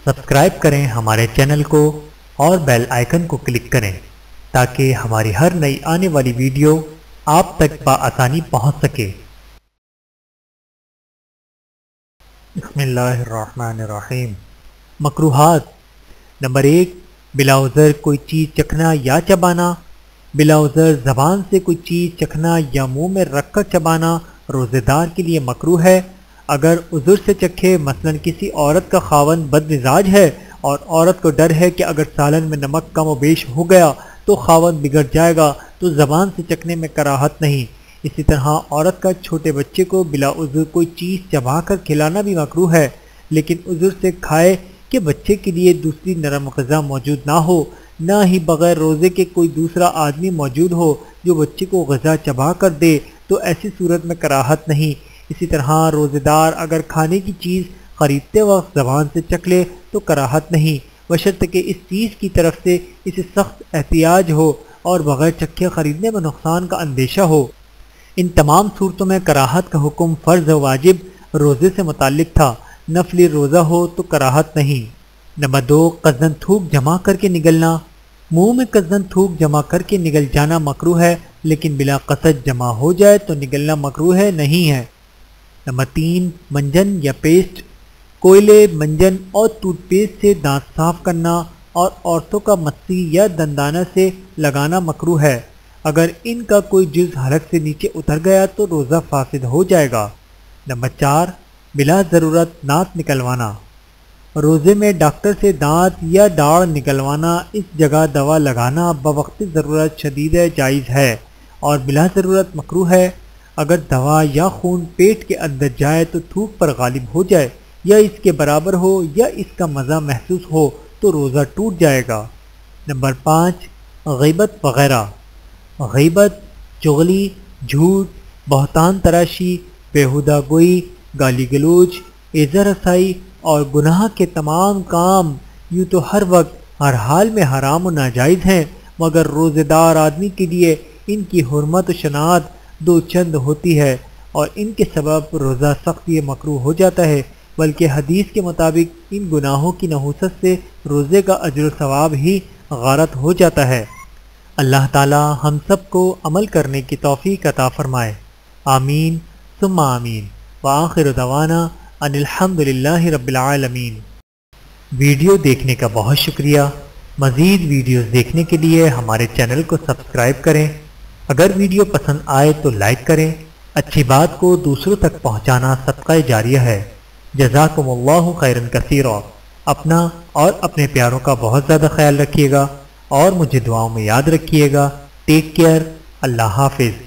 Subscribe کریں ہمارے channel کو اور بیل آئیکن کو کلک کریں تاکہ ہماری ہر نئی آنے والی ویڈیو آپ تک بآسانی پہنچ سکے۔ بسم اللہ الرحمن الرحیم۔ مکروہات۔ نمبر 1، بلا عذر کوئی چیز چکھنا یا چبانا۔ بلا عذر زبان سے کوئی چیز چکھنا یا منہ میں رکھ کر چبانا روزے دار کے لیے مکروہ ہے۔ اگر عذر سے چکھے، مثلا کسی عورت کا خاوند بد مزاج ہے اور عورت کو ڈر ہے کہ اگر سالن میں نمک کم و بیش ہو گیا تو خاوند بگڑ جائے گا، تو زبان سے چکھنے میں کراہت نہیں۔ اسی طرح عورت کا چھوٹے بچے کو بلا عذر کوئی چیز چبا کر کھلانا بھی مکروہ ہے، لیکن عذر سے کھائے کہ بچے کے لیے دوسری نرم غذا موجود نہ ہو، نہ ہی بغیر روزے کے کوئی دوسرا آدمی موجود ہو جو بچے کو غذا چبا کر دے، تو ایسی صورت میں کراہت نہیں۔ اسی طرح روزے دار اگر کھانے کی چیز خریدتے وقت زبان سے چکھ لے تو کراہت نہیں، بشرطے کہ اس چیز کی طرف سے اسے سخت احتیاج ہو اور بغیر چکھے خریدنے میں نقصان کا اندیشہ ہو۔ ان تمام صورتوں میں کراہت کا حکم فرض و واجب روزے سے متعلق تھا، نفلی روزہ ہو تو کراہت نہیں۔ نمبر 2، قصداً تھوک جمع کر کے نگلنا۔ منہ میں قصداً تھوک جمع کر کے نگل جانا مکروہ ہے، لیکن بلا قصد جمع ہو جائے تو نگلنا مکروہ نہیں ہے۔ نمبر 3، منجن یا پیسٹ۔ کوئلے، منجن اور ٹوتھ پیسٹ سے دانت صاف کرنا اور عورتوں کا مسی یا دندانہ سے لگانا مکروہ ہے۔ اگر ان کا کوئی جز حلق سے نیچے اتر گیا تو روزہ فاسد ہو جائے گا۔ نمبر 4، بلا ضرورت دانت نکلوانا۔ روزے میں ڈاکٹر سے دانت یا داڑھ نکلوانا، اس جگہ دوا لگانا بوقت ضرورت شدید جائز ہے اور بلا ضرورت مکروہ ہے۔ اگر دوا یا خون پیٹ کے اندر جائے تو تھوک پر غالب ہو جائے یا اس کے برابر ہو یا اس کا مزہ محسوس ہو تو روزہ ٹوٹ جائے گا۔ نمبر 5، غیبت وغیرہ۔ غیبت، چغلی، جھوٹ، بہتان تراشی، بیہودہ گوئی، گالی گلوچ، ایذا رسائی اور گناہ کے تمام کام یوں تو ہر وقت ہر حال میں حرام و ناجائز ہیں، مگر روزے دار آدمی کے لیے ان کی حرمت و شناعت دو چند ہوتی ہے اور ان کے سبب روزہ سخت یہ مکروہ ہو جاتا ہے، بلکہ حدیث کے مطابق ان گناہوں کی نحوست سے روزے کا اجر و ثواب ہی غارت ہو جاتا ہے۔ اللہ تعالی ہم سب کو عمل کرنے کی توفیق عطا فرمائے، آمین ثم آمین، وآخر دعوانا ان الحمدللہ رب العالمین۔ ویڈیو دیکھنے کا بہت شکریہ۔ مزید ویڈیوز دیکھنے کے لیے ہمارے چینل کو سبسکرائب کریں۔ اگر ویڈیو پسند آئے تو لائک کریں۔ اچھی بات کو دوسروں تک پہنچانا صدقہ جاریہ ہے۔ جزاکم اللہ خیرا کثیرا۔ اپنا اور اپنے پیاروں کا بہت زیادہ خیال رکھیے گا اور مجھے دعاؤں میں یاد رکھیے گا۔ Take care. اللہ حافظ۔